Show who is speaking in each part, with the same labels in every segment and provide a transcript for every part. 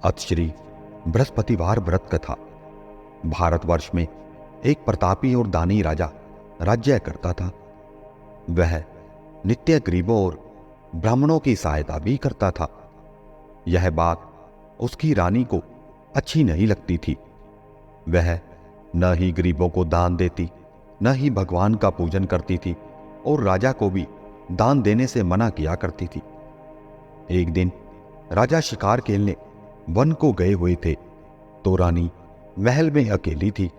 Speaker 1: अतश्री बृहस्पतिवार व्रत कथा। भारतवर्ष में एक प्रतापी और दानी राजा राज्य करता था। वह नित्य गरीबों और ब्राह्मणों की सहायता भी करता था। यह बात उसकी रानी को अच्छी नहीं लगती थी। वह न ही गरीबों को दान देती, न ही भगवान का पूजन करती थी और राजा को भी दान देने से मना किया करती थी। एक दिन राजा शिकार खेलने वन को गए हुए थे तो रानी महल में अकेली थी।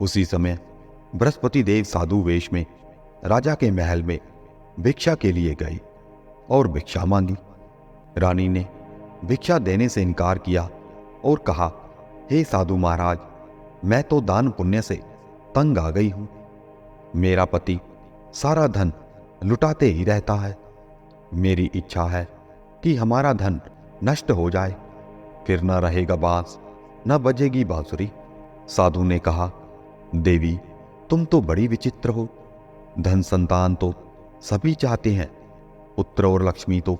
Speaker 1: उसी समय बृहस्पति देव साधु वेश में राजा के महल में भिक्षा के लिए गए और भिक्षा मांगी। रानी ने भिक्षा देने से इनकार किया और कहा, हे साधु महाराज, मैं तो दान पुण्य से तंग आ गई हूं। मेरा पति सारा धन लुटाते ही रहता है। मेरी इच्छा है कि हमारा धन नष्ट हो जाए, फिर न रहेगा बांस न बजेगी बांसुरी। साधु ने कहा, देवी, तुम तो बड़ी विचित्र हो। धन संतान तो सभी चाहते हैं, पुत्र और लक्ष्मी तो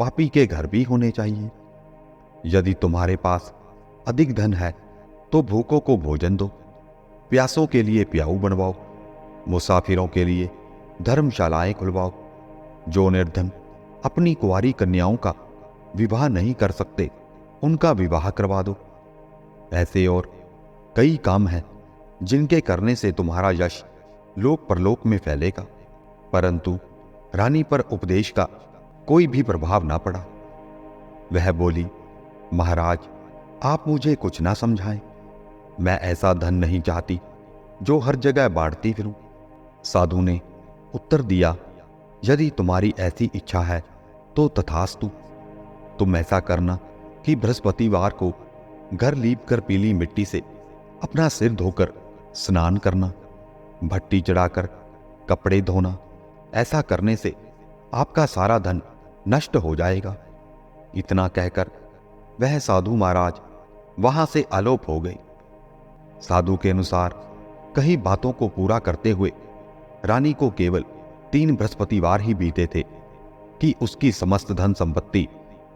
Speaker 1: पापी के घर भी होने चाहिए। यदि तुम्हारे पास अधिक धन है तो भूखों को भोजन दो, प्यासों के लिए प्याऊ बनवाओ, मुसाफिरों के लिए धर्मशालाएं खुलवाओ। जो निर्धन अपनी कुंवारी कन्याओं का विवाह नहीं कर सकते, उनका विवाह करवा दो। ऐसे और कई काम हैं जिनके करने से तुम्हारा यश लोक परलोक में फैलेगा। परंतु रानी पर उपदेश का कोई भी प्रभाव ना पड़ा। वह बोली, महाराज, आप मुझे कुछ ना समझाएं। मैं ऐसा धन नहीं चाहती जो हर जगह बांटती फिरूं। साधु ने उत्तर दिया, यदि तुम्हारी ऐसी इच्छा है तो तथास्तु। तुम ऐसा करना कि बृहस्पतिवार को घर लीप कर पीली मिट्टी से अपना सिर धोकर स्नान करना, भट्टी चढ़ाकर कपड़े धोना। ऐसा करने से आपका सारा धन नष्ट हो जाएगा। इतना कहकर वह साधु महाराज वहां से आलोप हो गए। साधु के अनुसार कई बातों को पूरा करते हुए रानी को केवल 3 बृहस्पतिवार ही बीते थे कि उसकी समस्त धन संपत्ति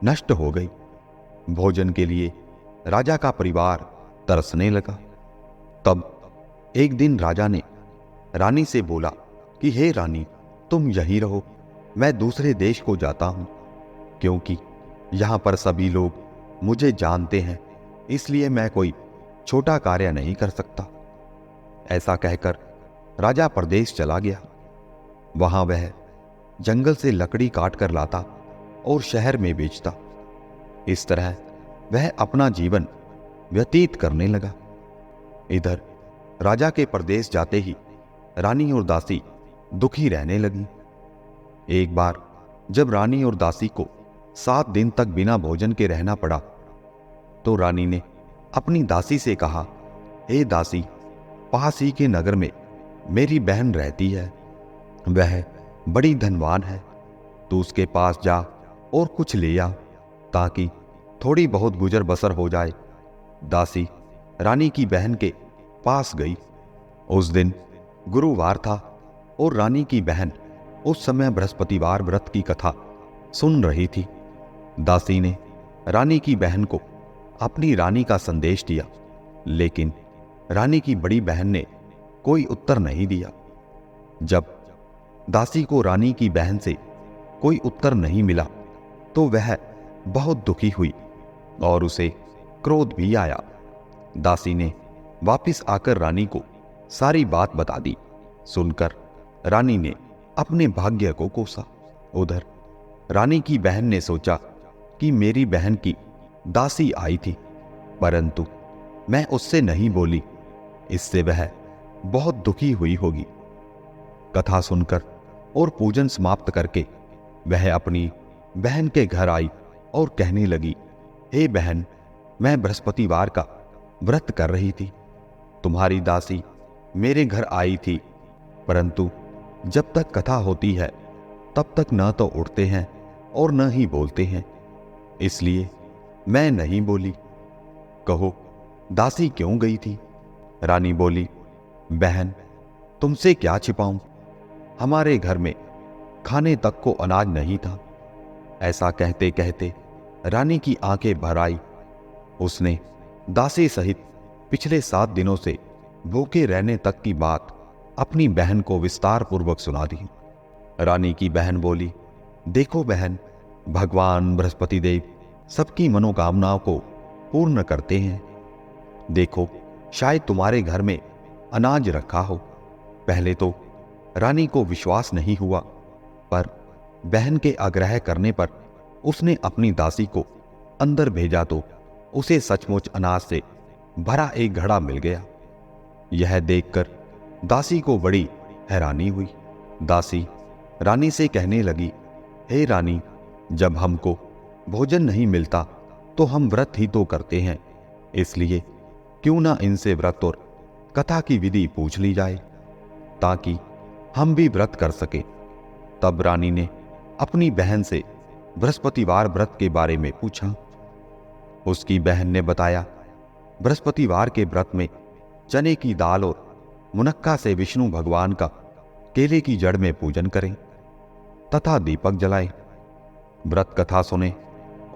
Speaker 1: नष्ट हो गई। भोजन के लिए राजा का परिवार तरसने लगा। तब एक दिन राजा ने रानी से बोला कि हे रानी, तुम यहीं रहो, मैं दूसरे देश को जाता हूं, क्योंकि यहां पर सभी लोग मुझे जानते हैं, इसलिए मैं कोई छोटा कार्य नहीं कर सकता। ऐसा कहकर राजा परदेश चला गया। वहां वह जंगल से लकड़ी काट कर लाता और शहर में बेचता। इस तरह वह अपना जीवन व्यतीत करने लगा। इधर राजा के परदेश जाते ही रानी और दासी दुखी रहने लगी। एक बार जब रानी और दासी को 7 दिन तक बिना भोजन के रहना पड़ा तो रानी ने अपनी दासी से कहा, हे दासी, पास ही के नगर में मेरी बहन रहती है। वह बड़ी धनवान है, तू उसके पास जा और कुछ ले आ ताकि थोड़ी बहुत गुजर बसर हो जाए। दासी रानी की बहन के पास गई। उस दिन गुरुवार था और रानी की बहन उस समय बृहस्पतिवार व्रत की कथा सुन रही थी। दासी ने रानी की बहन को अपनी रानी का संदेश दिया, लेकिन रानी की बड़ी बहन ने कोई उत्तर नहीं दिया। जब दासी को रानी की बहन से कोई उत्तर नहीं मिला तो वह बहुत दुखी हुई और उसे क्रोध भी आया। दासी ने वापस आकर रानी को सारी बात बता दी। सुनकर रानी ने अपने भाग्य को कोसा। उधर रानी की बहन ने सोचा कि मेरी बहन की दासी आई थी, परंतु मैं उससे नहीं बोली, इससे वह बहुत दुखी हुई होगी। कथा सुनकर और पूजन समाप्त करके वह अपनी बहन के घर आई और कहने लगी, हे बहन, मैं बृहस्पतिवार का व्रत कर रही थी। तुम्हारी दासी मेरे घर आई थी, परंतु जब तक कथा होती है तब तक न तो उठते हैं और न ही बोलते हैं, इसलिए मैं नहीं बोली। कहो, दासी क्यों गई थी? रानी बोली, बहन, तुमसे क्या छिपाऊं, हमारे घर में खाने तक को अनाज नहीं था। ऐसा कहते कहते रानी की आंखें भर आई उसने दासी सहित पिछले 7 दिनों से भूखे रहने तक की बात अपनी बहन को विस्तार पूर्वक सुना दी। रानी की बहन बोली, देखो बहन, भगवान बृहस्पति देव सबकी मनोकामनाओं को पूर्ण करते हैं। देखो, शायद तुम्हारे घर में अनाज रखा हो। पहले तो रानी को विश्वास नहीं हुआ, पर बहन के आग्रह करने पर उसने अपनी दासी को अंदर भेजा तो उसे सचमुच अनाज से भरा एक घड़ा मिल गया। यह देखकर दासी को बड़ी हैरानी हुई। दासी रानी से कहने लगी, हे रानी, जब हमको भोजन नहीं मिलता तो हम व्रत ही तो करते हैं, इसलिए क्यों ना इनसे व्रत और कथा की विधि पूछ ली जाए ताकि हम भी व्रत कर सके। तब रानी ने अपनी बहन से बृहस्पतिवार व्रत के बारे में पूछा। उसकी बहन ने बताया, बृहस्पतिवार के व्रत में चने की दाल और मुनक्का से विष्णु भगवान का केले की जड़ में पूजन करें तथा दीपक जलाएं, व्रत कथा सुने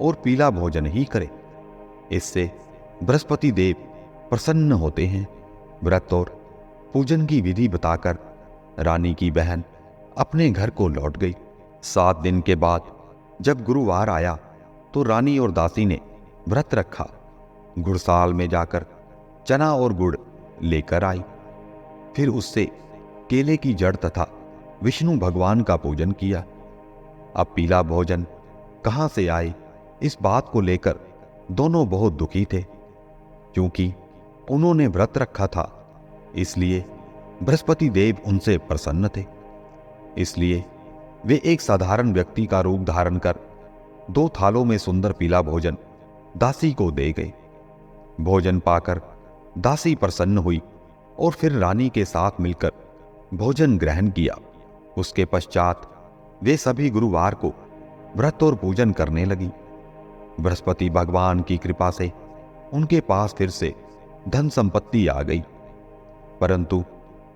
Speaker 1: और पीला भोजन ही करें। इससे बृहस्पति देव प्रसन्न होते हैं। व्रत और पूजन की विधि बताकर रानी की बहन अपने घर को लौट गई। 7 दिन के बाद जब गुरुवार आया तो रानी और दासी ने व्रत रखा। गुड़साल में जाकर चना और गुड़ लेकर आई। फिर उससे केले की जड़ तथा विष्णु भगवान का पूजन किया। अब पीला भोजन कहां से आए, इस बात को लेकर दोनों बहुत दुखी थे। क्योंकि उन्होंने व्रत रखा था, इसलिए बृहस्पति देव उनसे प्रसन्न थे। इसलिए वे एक साधारण व्यक्ति का रूप धारण कर 2 थालों में सुंदर पीला भोजन दासी को दे गए। भोजन पाकर दासी प्रसन्न हुई और फिर रानी के साथ मिलकर भोजन ग्रहण किया। उसके पश्चात वे सभी गुरुवार को व्रत और पूजन करने लगी। बृहस्पति भगवान की कृपा से उनके पास फिर से धन संपत्ति आ गई, परंतु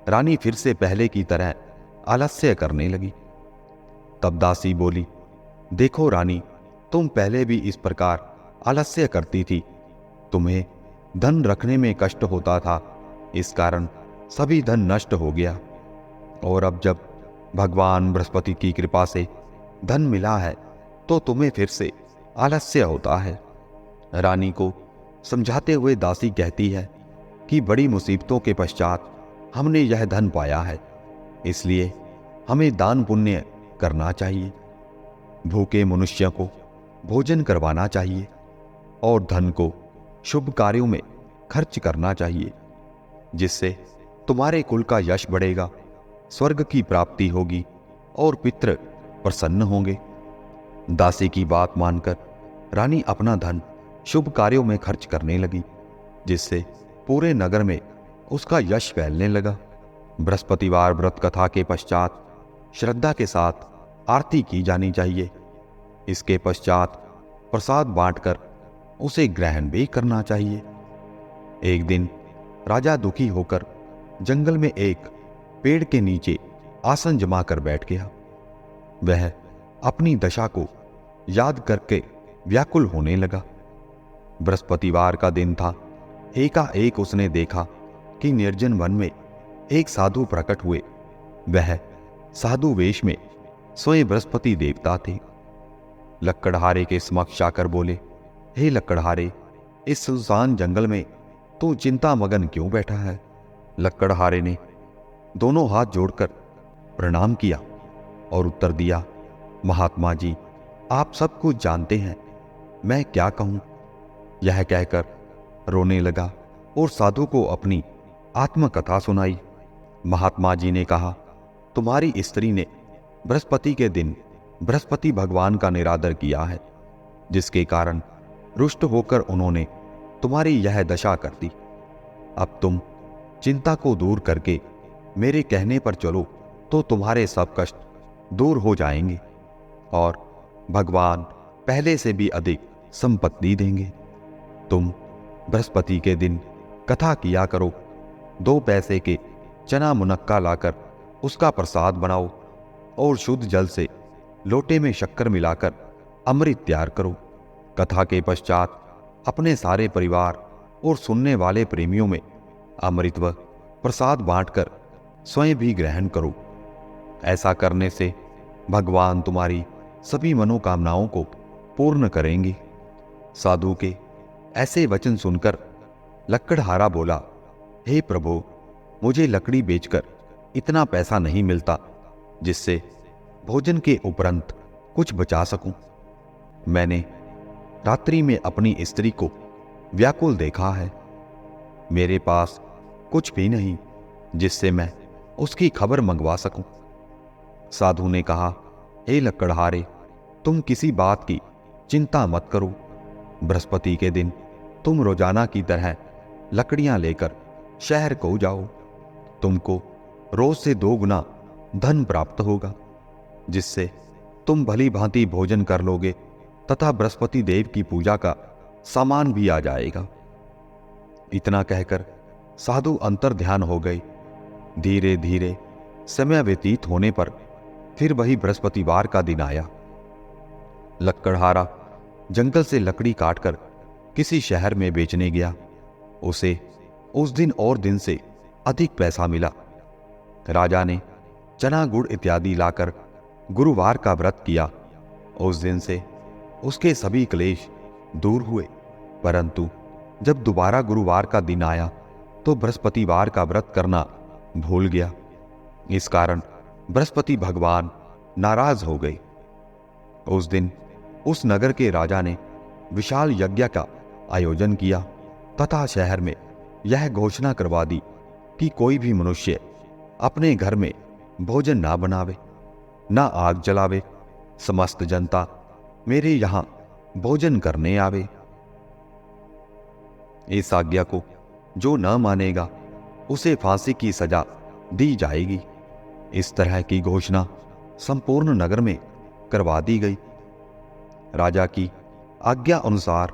Speaker 1: रानी फिर से पहले की तरह आलस्य करने लगी। तब दासी बोली, देखो रानी, तुम पहले भी इस प्रकार आलस्य करती थी। तुम्हें धन रखने में कष्ट होता था, इस कारण सभी धन नष्ट हो गया, और अब जब भगवान बृहस्पति की कृपा से धन मिला है तो तुम्हें फिर से आलस्य होता है। रानी को समझाते हुए दासी कहती है कि बड़ी मुसीबतों के पश्चात हमने यह धन पाया है, इसलिए हमें दान पुण्य करना चाहिए, भूखे मनुष्य को भोजन करवाना चाहिए और धन को शुभ कार्यों में खर्च करना चाहिए, जिससे तुम्हारे कुल का यश बढ़ेगा, स्वर्ग की प्राप्ति होगी और पितृ प्रसन्न होंगे। दासी की बात मानकर रानी अपना धन शुभ कार्यों में खर्च करने लगी, जिससे पूरे नगर में उसका यश फैलने लगा। बृहस्पतिवार व्रत कथा के पश्चात श्रद्धा के साथ आरती की जानी चाहिए। इसके पश्चात प्रसाद बांटकर उसे ग्रहण भी करना चाहिए। एक दिन राजा दुखी होकर जंगल में एक पेड़ के नीचे आसन जमा कर बैठ गया। वह अपनी दशा को याद करके व्याकुल होने लगा। बृहस्पतिवार का दिन था। एकाएक उसने देखा कि निर्जन वन में एक साधु प्रकट हुए। वह साधु वेश में स्वयं बृहस्पति देवता थे। लक्कड़हारे के समक्ष आकर बोले, हे लक्कड़हारे, इस सुनसान जंगल में तू चिंता मगन क्यों बैठा है? लक्कड़हारे ने दोनों हाथ जोड़कर प्रणाम किया और उत्तर दिया, महात्मा जी, आप सब कुछ जानते हैं, मैं क्या कहूं? यह कहकर रोने लगा और साधु को अपनी आत्मकथा सुनाई। महात्मा जी ने कहा, तुम्हारी स्त्री ने बृहस्पति के दिन बृहस्पति भगवान का निरादर किया है, जिसके कारण रुष्ट होकर उन्होंने तुम्हारी यह दशा कर दी। अब तुम चिंता को दूर करके मेरे कहने पर चलो तो तुम्हारे सब कष्ट दूर हो जाएंगे और भगवान पहले से भी अधिक संपत्ति देंगे। तुम बृहस्पति के दिन कथा किया करो, 2 पैसे के चना मुनक्का लाकर उसका प्रसाद बनाओ और शुद्ध जल से लोटे में शक्कर मिलाकर अमृत तैयार करो। कथा के पश्चात अपने सारे परिवार और सुनने वाले प्रेमियों में अमृत व प्रसाद बांटकर स्वयं भी ग्रहण करो। ऐसा करने से भगवान तुम्हारी सभी मनोकामनाओं को पूर्ण करेंगे। साधु के ऐसे वचन सुनकर लक्कड़हारा बोला, हे प्रभु, मुझे लकड़ी बेचकर इतना पैसा नहीं मिलता जिससे भोजन के उपरांत कुछ बचा सकूं। मैंने रात्रि में अपनी स्त्री को व्याकुल देखा है। मेरे पास कुछ भी नहीं जिससे मैं उसकी खबर मंगवा सकूं। साधु ने कहा, हे लक्कड़हारे, तुम किसी बात की चिंता मत करो। बृहस्पति के दिन तुम रोजाना की तरह लकड़ियां लेकर शहर को जाओ। तुमको रोज से 2 गुना धन प्राप्त होगा, जिससे तुम भली भांति भोजन कर लोगे तथा बृहस्पति देव की पूजा का सामान भी आ जाएगा। इतना कहकर साधु अंतर ध्यान हो गए। धीरे धीरे समय व्यतीत होने पर फिर वही बृहस्पतिवार का दिन आया। लक्कड़हारा जंगल से लकड़ी काटकर किसी शहर में बेचने गया। उसे उस दिन और दिन से अधिक पैसा मिला। राजा ने चना गुड़ इत्यादि लाकर गुरुवार का व्रत किया। उस दिन से उसके सभी क्लेश दूर हुए। परंतु जब दोबारा गुरुवार का दिन आया तो बृहस्पतिवार का व्रत करना भूल गया। इस कारण बृहस्पति भगवान नाराज हो गए। उस दिन उस नगर के राजा ने विशाल यज्ञ का आयोजन किया तथा शहर में यह घोषणा करवा दी कि कोई भी मनुष्य अपने घर में भोजन ना बनावे, ना आग जलावे। समस्त जनता मेरे यहां भोजन करने आवे। इस आज्ञा को जो न मानेगा उसे फांसी की सजा दी जाएगी। इस तरह की घोषणा संपूर्ण नगर में करवा दी गई। राजा की आज्ञा अनुसार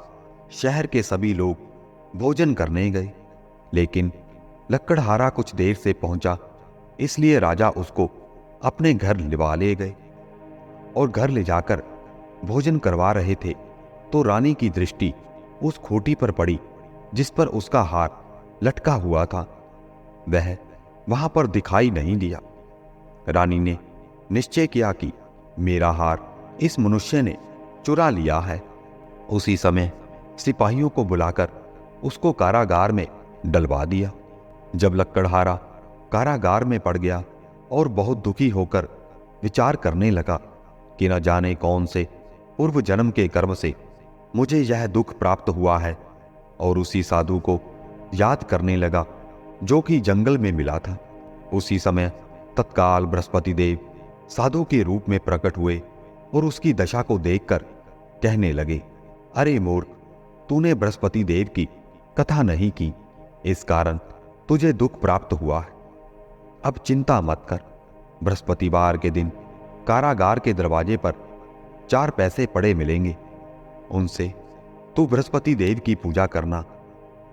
Speaker 1: शहर के सभी लोग भोजन करने गए, लेकिन लक्कड़हारा कुछ देर से पहुंचा, इसलिए राजा उसको अपने घर लिवा ले गए और घर ले जाकर भोजन करवा रहे थे तो रानी की दृष्टि उस खूंटी पर पड़ी जिस पर उसका हार लटका हुआ था। वह वहां पर दिखाई नहीं दिया। रानी ने निश्चय किया कि मेरा हार इस मनुष्य ने चुरा लिया है। उसी समय सिपाहियों को बुलाकर उसको कारागार में डलवा दिया। जब लक्कड़हारा कारागार में पड़ गया और बहुत दुखी होकर विचार करने लगा कि न जाने कौन से पूर्व जन्म के कर्म से मुझे यह दुख प्राप्त हुआ है, और उसी साधु को याद करने लगा जो कि जंगल में मिला था। उसी समय तत्काल बृहस्पति देव साधु के रूप में प्रकट हुए और उसकी दशा को देखकर कहने लगे, अरे मूर्ख, तूने बृहस्पति देव की कथा नहीं की, इस कारण तुझे दुख प्राप्त हुआ है। अब चिंता मत कर। बृहस्पतिवार के दिन कारागार के दरवाजे पर 4 पैसे पड़े मिलेंगे। उनसे तू बृहस्पति देव की पूजा करना,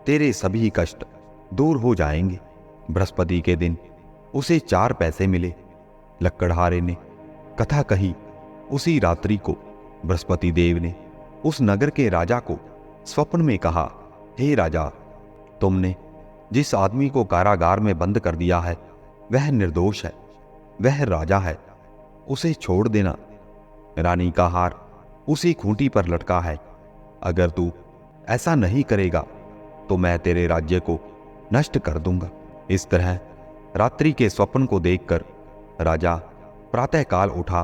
Speaker 1: तेरे सभी कष्ट दूर हो जाएंगे। बृहस्पति के दिन उसे 4 पैसे मिले। लक्कड़हारे ने कथा कही। उसी रात्रि को बृहस्पति देव ने उस नगर के राजा को स्वप्न में कहा, हे राजा, तुमने जिस आदमी को कारागार में बंद कर दिया है वह निर्दोष है, वह राजा है, उसे छोड़ देना। रानी का हार उसी खूंटी पर लटका है। अगर तू ऐसा नहीं करेगा तो मैं तेरे राज्य को नष्ट कर दूंगा। इस तरह रात्रि के स्वप्न को देखकर राजा प्रातःकाल उठा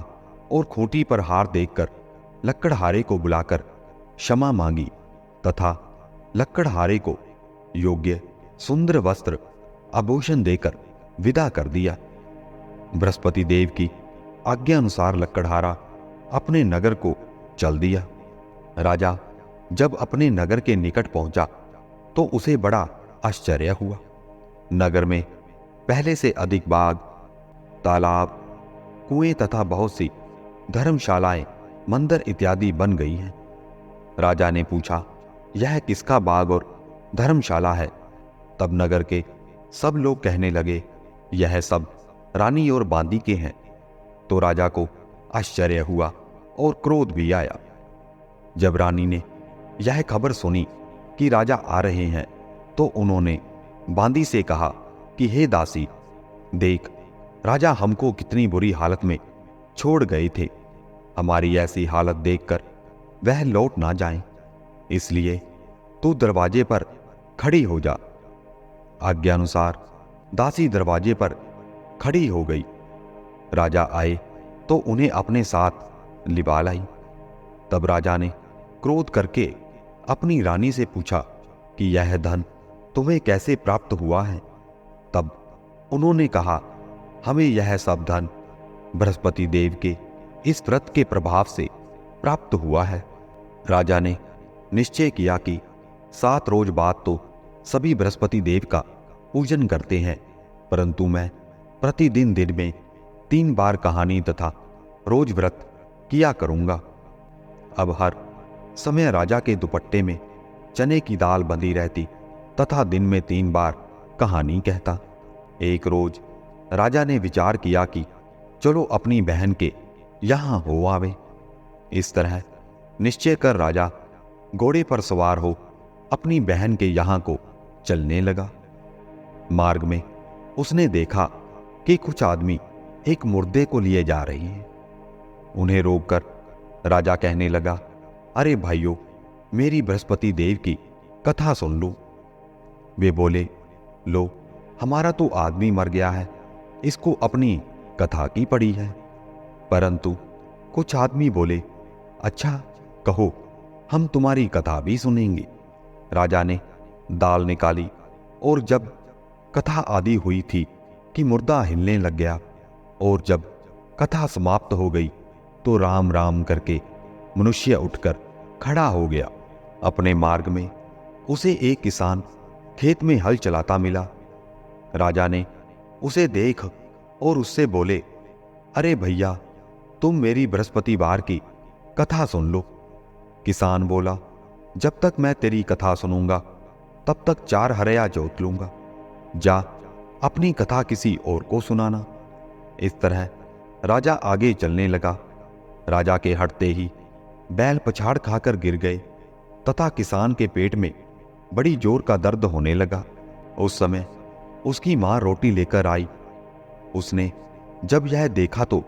Speaker 1: और खूंटी पर हार देखकर लक्कड़हारे को बुलाकर क्षमा मांगी तथा लक्कड़हारे को योग्य सुंदर वस्त्र आभूषण देकर विदा कर दिया। बृहस्पति देव की आज्ञा अनुसार लक्कड़हारा अपने नगर को चल दिया। राजा जब अपने नगर के निकट पहुंचा तो उसे बड़ा आश्चर्य हुआ। नगर में पहले से अधिक बाग, तालाब, कुएं तथा बहुत सी धर्मशालाएं, मंदिर इत्यादि बन गई हैं। राजा ने पूछा, यह किसका बाग और धर्मशाला है? तब नगर के सब लोग कहने लगे, यह सब रानी और बांदी के हैं। तो राजा को आश्चर्य हुआ और क्रोध भी आया। जब रानी ने यह खबर सुनी कि राजा आ रहे हैं तो उन्होंने बांदी से कहा कि हे दासी, देख, राजा हमको कितनी बुरी हालत में छोड़ गए थे। हमारी ऐसी हालत देखकर वह लौट ना जाएं, इसलिए तू दरवाजे पर खड़ी हो जा। आज्ञानुसार दासी दरवाजे पर खड़ी हो गई। राजा आए तो उन्हें अपने साथ लिवा लाई। तब राजा ने क्रोध करके अपनी रानी से पूछा कि यह धन तुम्हें कैसे प्राप्त हुआ है। तब उन्होंने कहा, हमें यह सब धन बृहस्पति देव के इस व्रत के प्रभाव से प्राप्त हुआ है। राजा ने निश्चय किया कि 7 रोज बाद तो सभी बृहस्पति देव का पूजन करते हैं, परंतु मैं प्रतिदिन दिन में 3 बार कहानी तथा रोज व्रत किया करूंगा। अब हर समय राजा के दुपट्टे में चने की दाल बंधी रहती तथा दिन में 3 बार कहानी कहता। एक रोज राजा ने विचार किया कि चलो अपनी बहन के यहां हो आवे। इस तरह निश्चय कर राजा घोड़े पर सवार हो अपनी बहन के यहां को चलने लगा। मार्ग में उसने देखा कि कुछ आदमी एक मुर्दे को लिए जा रहे हैं। उन्हें रोककर राजा कहने लगा, अरे भाइयों, मेरी बृहस्पति देव की कथा सुन लो। वे बोले, लो, हमारा तो आदमी मर गया है, इसको अपनी कथा की पड़ी है। परंतु कुछ आदमी बोले, अच्छा कहो, हम तुम्हारी कथा भी सुनेंगे। राजा ने दाल निकाली और जब कथा आदि हुई थी कि मुर्दा हिलने लग गया, और जब कथा समाप्त हो गई तो राम राम करके मनुष्य उठकर खड़ा हो गया। अपने मार्ग में उसे एक किसान खेत में हल चलाता मिला। राजा ने उसे देख और उससे बोले, अरे भैया, तुम मेरी बृहस्पतिवार की कथा सुन लो। किसान बोला, जब तक मैं तेरी कथा सुनूंगा तब तक 4 हरया जोत लूंगा। जा अपनी कथा किसी और को सुनाना। इस तरह राजा आगे चलने लगा। राजा के हटते ही बैल पछाड़ खाकर गिर गए तथा किसान के पेट में बड़ी जोर का दर्द होने लगा। उस समय उसकी मां रोटी लेकर आई। उसने जब यह देखा तो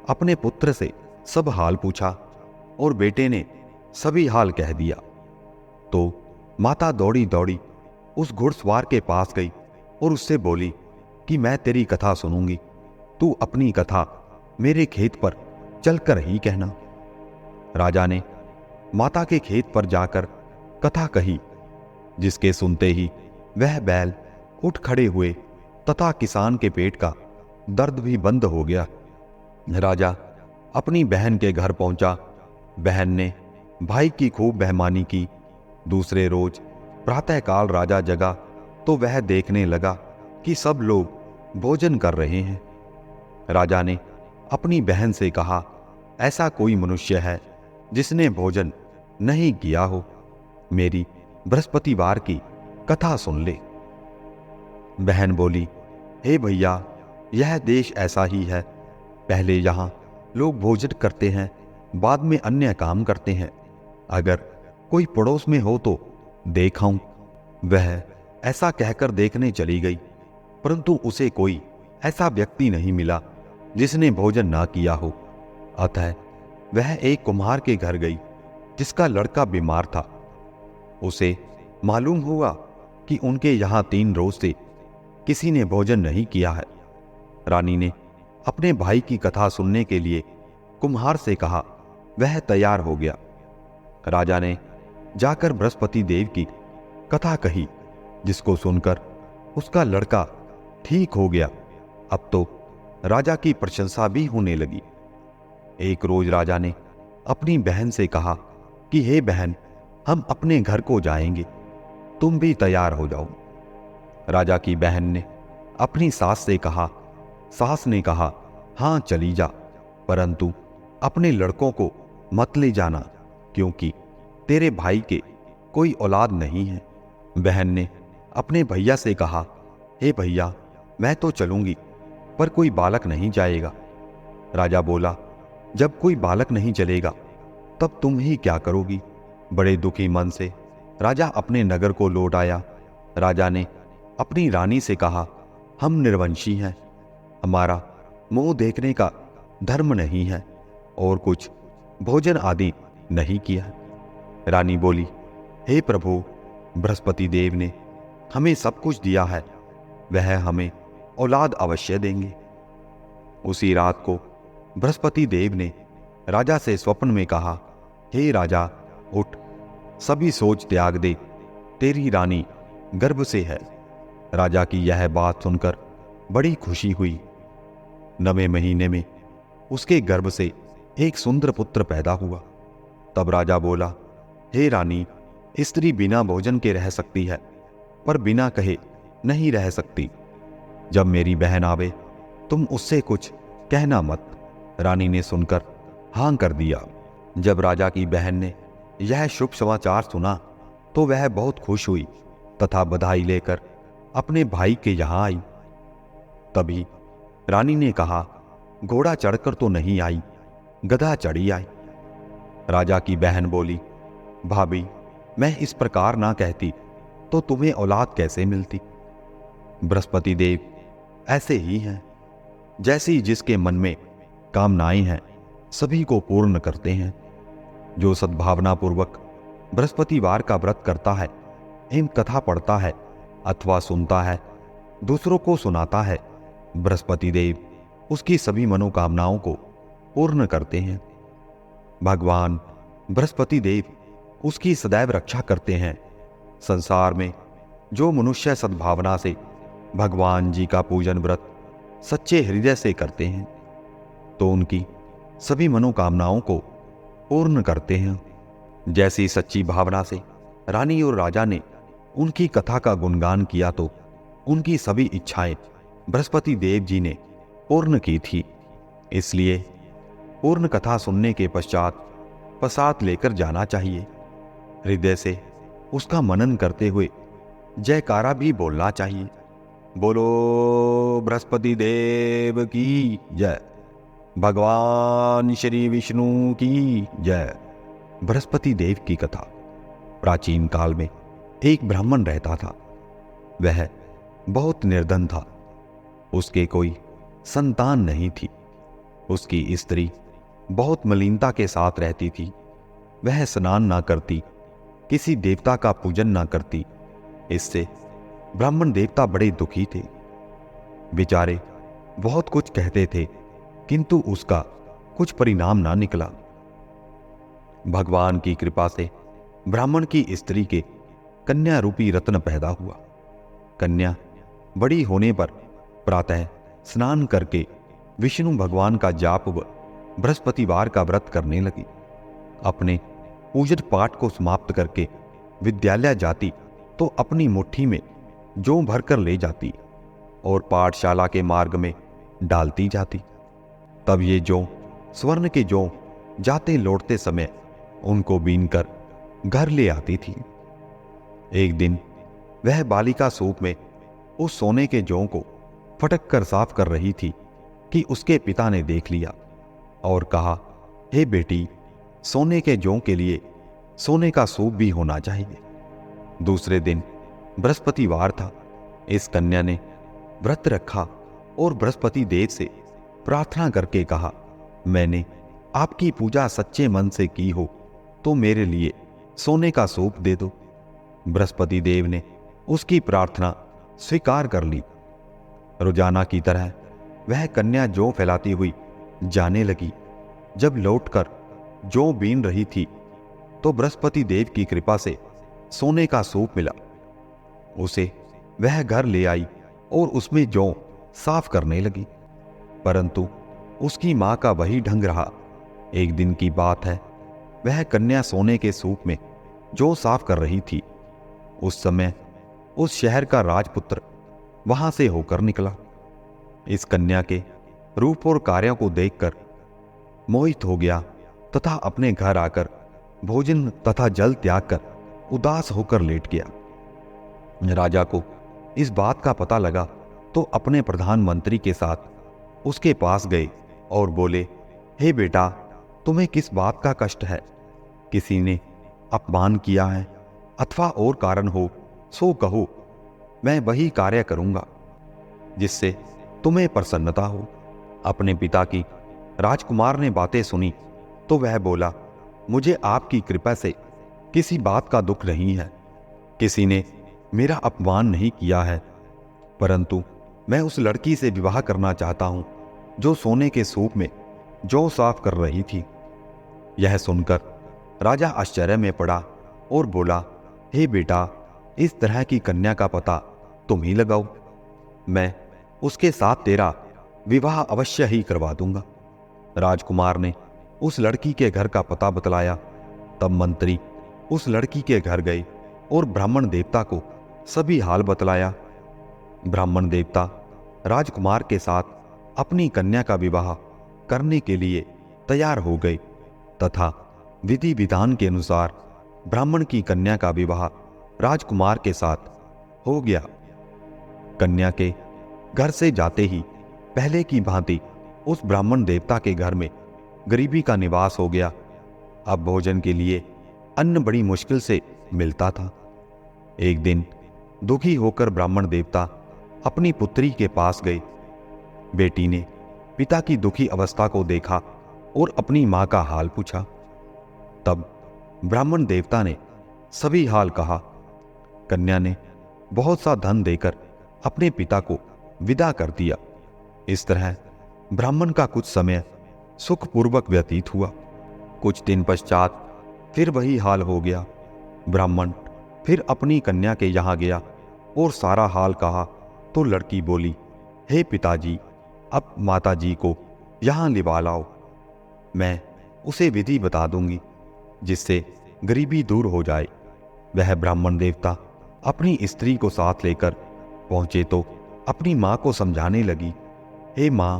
Speaker 1: अपने पुत्र से सब हाल पूछा और बेटे ने सभी हाल कह दिया। तो माता दौड़ी दौड़ी उस घुड़सवार के पास गई और उससे बोली कि मैं तेरी कथा सुनूंगी, तू अपनी कथा मेरे खेत पर चलकर ही कहना। राजा ने माता के खेत पर जाकर कथा कही, जिसके सुनते ही वह बैल उठ खड़े हुए तथा किसान के पेट का दर्द भी बंद हो गया। राजा अपनी बहन के घर पहुंचा। बहन ने भाई की खूब मेहमानी की। दूसरे रोज प्रातःकाल राजा जगा तो वह देखने लगा कि सब लोग भोजन कर रहे हैं। राजा ने अपनी बहन से कहा, ऐसा कोई मनुष्य है जिसने भोजन नहीं किया हो, मेरी बृहस्पतिवार की कथा सुन ले। बहन बोली, हे भैया, यह देश ऐसा ही है। पहले यहां लोग भोजन करते हैं, बाद में अन्य काम करते हैं। अगर कोई पड़ोस में हो तो देखाऊं। वह ऐसा कहकर देखने चली गई, परंतु उसे कोई ऐसा व्यक्ति नहीं मिला जिसने भोजन ना किया हो। अतः वह एक कुम्हार के घर गई जिसका लड़का बीमार था। उसे मालूम हुआ कि उनके यहां 3 रोज से किसी ने भोजन नहीं किया है। रानी ने अपने भाई की कथा सुनने के लिए कुम्हार से कहा। वह तैयार हो गया। राजा ने जाकर बृहस्पति देव की कथा कही, जिसको सुनकर उसका लड़का ठीक हो गया। अब तो राजा की प्रशंसा भी होने लगी। एक रोज राजा ने अपनी बहन से कहा कि हे बहन, हम अपने घर को जाएंगे, तुम भी तैयार हो जाओ। राजा की बहन ने अपनी सास से कहा। सास ने कहा, हां चली जा, परंतु अपने लड़कों को मत ले जाना, क्योंकि तेरे भाई के कोई औलाद नहीं है। बहन ने अपने भैया से कहा, हे भैया, मैं तो चलूंगी, पर कोई बालक नहीं जाएगा। राजा बोला, जब कोई बालक नहीं चलेगा तब तुम ही क्या करोगी? बड़े दुखी मन से राजा अपने नगर को लौट आया। राजा ने अपनी रानी से कहा, हम निर्वंशी हैं, हमारा मुंह देखने का धर्म नहीं है और कुछ भोजन आदि नहीं किया। रानी बोली, हे प्रभु, बृहस्पति देव ने हमें सब कुछ दिया है, वह हमें औलाद अवश्य देंगे। उसी रात को बृहस्पति देव ने राजा से स्वप्न में कहा, हे राजा, उठ, सभी सोच त्याग दे, तेरी रानी गर्भ से है। राजा की यह बात सुनकर बड़ी खुशी हुई। 9वें महीने में उसके गर्भ से एक सुंदर पुत्र पैदा हुआ। तब राजा बोला, हे रानी, स्त्री बिना भोजन के रह सकती है, पर बिना कहे नहीं रह सकती। जब मेरी बहन आवे तुम उससे कुछ कहना मत। रानी ने सुनकर हां कर दिया। जब राजा की बहन ने यह शुभ समाचार सुना तो वह बहुत खुश हुई तथा बधाई लेकर अपने भाई के यहां आई। तभी रानी ने कहा, घोड़ा चढ़कर तो नहीं आई, गधा चढ़ी आई। राजा की बहन बोली, भाभी, मैं इस प्रकार ना कहती तो तुम्हें औलाद कैसे मिलती। बृहस्पति देव ऐसे ही हैं, जैसी जिसके मन में कामनाएं हैं सभी को पूर्ण करते हैं। जो सद्भावना पूर्वक बृहस्पतिवार का व्रत करता है, एवं कथा पढ़ता है अथवा सुनता है, दूसरों को सुनाता है, बृहस्पति देव उसकी सभी मनोकामनाओं को पूर्ण करते हैं। भगवान बृहस्पति देव उसकी सदैव रक्षा करते हैं। संसार में जो मनुष्य सद्भावना से भगवान जी का पूजन व्रत सच्चे हृदय से करते हैं तो उनकी सभी मनोकामनाओं को पूर्ण करते हैं। जैसी सच्ची भावना से रानी और राजा ने उनकी कथा का गुणगान किया तो उनकी सभी इच्छाएं बृहस्पति देव जी ने पूर्ण की थी। इसलिए पूर्ण कथा सुनने के पश्चात प्रसाद लेकर जाना चाहिए। हृदय से उसका मनन करते हुए जयकारा भी बोलना चाहिए। बोलो बृहस्पति देव की जय, भगवान श्री विष्णु की जय। बृहस्पति देव की कथा। प्राचीन काल में एक ब्राह्मण रहता था। वह बहुत निर्धन था। उसके कोई संतान नहीं थी। उसकी स्त्री बहुत मलिनता के साथ रहती थी। वह स्नान ना करती, किसी देवता का पूजन ना करती। इससे ब्राह्मण देवता बड़े दुखी थे। बेचारे बहुत कुछ कहते थे किंतु उसका कुछ परिणाम ना निकला। भगवान की कृपा से ब्राह्मण की स्त्री के कन्या रूपी रत्न पैदा हुआ। कन्या बड़ी होने पर प्रातः स्नान करके विष्णु भगवान का जाप व बृहस्पतिवार का व्रत करने लगी। अपने पूजन पाठ को समाप्त करके विद्यालय जाती तो अपनी मुट्ठी में जौ भरकर ले जाती और पाठशाला के मार्ग में डालती जाती। तब ये जौ स्वर्ण के जौ जाते लौटते समय उनको बीनकर घर ले आती थी। एक दिन वह बालिका सूप में उस सोने के जौ को फटक कर साफ कर रही थी कि उसके पिता ने देख लिया और कहा, हे बेटी, सोने के जौ के लिए सोने का सूप भी होना चाहिए। दूसरे दिन बृहस्पतिवार था। इस कन्या ने व्रत रखा और बृहस्पति देव से प्रार्थना करके कहा, मैंने आपकी पूजा सच्चे मन से की हो तो मेरे लिए सोने का सूप दे दो। बृहस्पति देव ने उसकी प्रार्थना स्वीकार कर ली। रोजाना की तरह वह कन्या जौ फैलाती हुई जाने लगी। जब लौटकर जौ बीन रही थी तो बृहस्पति देव की कृपा से सोने का सूप मिला। उसे वह घर ले आई और उसमें जौ साफ करने लगी, परंतु उसकी मां का वही ढंग रहा। एक दिन की बात है, वह कन्या सोने के सूप में जौ साफ कर रही थी। उस समय उस शहर का राजपुत्र वहां से होकर निकला। इस कन्या के रूप और कार्यों को देखकर मोहित हो गया तथा अपने घर आकर भोजन तथा जल त्याग कर उदास होकर लेट गया। राजा को इस बात का पता लगा तो अपने प्रधानमंत्री के साथ उसके पास गए और बोले, हे बेटा, तुम्हें किस बात का कष्ट है? किसी ने अपमान किया है अथवा और कारण हो सो कहो, मैं वही कार्य करूंगा जिससे तुम्हें प्रसन्नता हो। अपने पिता की राजकुमार ने बातें सुनी तो वह बोला, मुझे आपकी कृपा से किसी बात का दुख नहीं है, किसी ने मेरा अपमान नहीं किया है, परंतु मैं उस लड़की से विवाह करना चाहता हूं जो सोने के सूप में जौ साफ कर रही थी। यह सुनकर राजा आश्चर्य में पड़ा और बोला, हे बेटा, इस तरह की कन्या का पता तुम ही लगाओ, मैं उसके साथ तेरा विवाह अवश्य ही करवा दूंगा। राजकुमार ने उस लड़की के घर का पता बतलाया। तब मंत्री उस लड़की के घर गए और ब्राह्मण देवता को सभी हाल बतलाया। ब्राह्मण देवता राजकुमार के साथ अपनी कन्या का विवाह करने के लिए तैयार हो गए तथा विधि विधान के अनुसार ब्राह्मण की कन्या का विवाह राजकुमार के साथ हो गया। कन्या के घर से जाते ही पहले की भांति उस ब्राह्मण देवता के घर में गरीबी का निवास हो गया। अब भोजन के लिए अन्न बड़ी मुश्किल से मिलता था। एक दिन दुखी होकर ब्राह्मण देवता अपनी पुत्री के पास गए। बेटी ने पिता की दुखी अवस्था को देखा और अपनी मां का हाल पूछा। तब ब्राह्मण देवता ने सभी हाल कहा। कन्या ने बहुत सा धन देकर अपने पिता को विदा कर दिया। इस तरह ब्राह्मण का कुछ समय सुखपूर्वक व्यतीत हुआ। कुछ दिन पश्चात फिर वही हाल हो गया। ब्राह्मण फिर अपनी कन्या के यहां गया और सारा हाल कहा तो लड़की बोली, हे पिताजी, अब माताजी को यहां लिवा लाओ, मैं उसे विधि बता दूंगी जिससे गरीबी दूर हो जाए। वह ब्राह्मण देवता अपनी स्त्री को साथ लेकर पहुंचे तो अपनी मां को समझाने लगी, हे मां,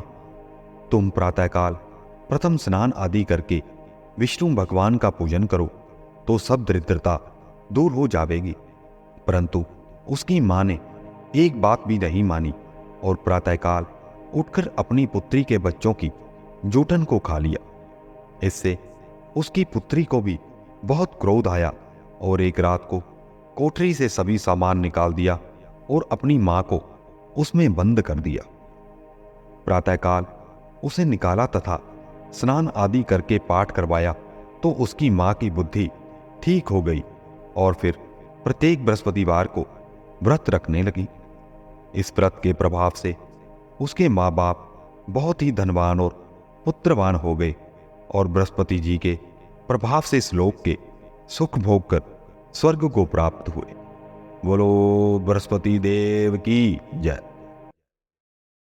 Speaker 1: तुम प्रातःकाल प्रथम स्नान आदि करके विष्णु भगवान का पूजन करो तो सब दरिद्रता दूर हो जाएगी। परंतु उसकी मां ने एक बात भी नहीं मानी और प्रातःकाल उठकर अपनी पुत्री के बच्चों की जूठन को खा लिया। इससे उसकी पुत्री को भी बहुत क्रोध आया और एक रात को कोठरी से सभी सामान निकाल दिया और अपनी मां को उसमें बंद कर दिया। प्रातःकाल उसे निकाला तथा स्नान आदि करके पाठ करवाया तो उसकी मां की बुद्धि ठीक हो गई और फिर प्रत्येक बृहस्पतिवार को व्रत रखने लगी। इस व्रत के प्रभाव से उसके माँ बाप बहुत ही धनवान और पुत्रवान हो गए और बृहस्पति जी के प्रभाव से इस लोक के सुख भोग कर स्वर्ग को प्राप्त हुए। बोलो बृहस्पति देव की जय।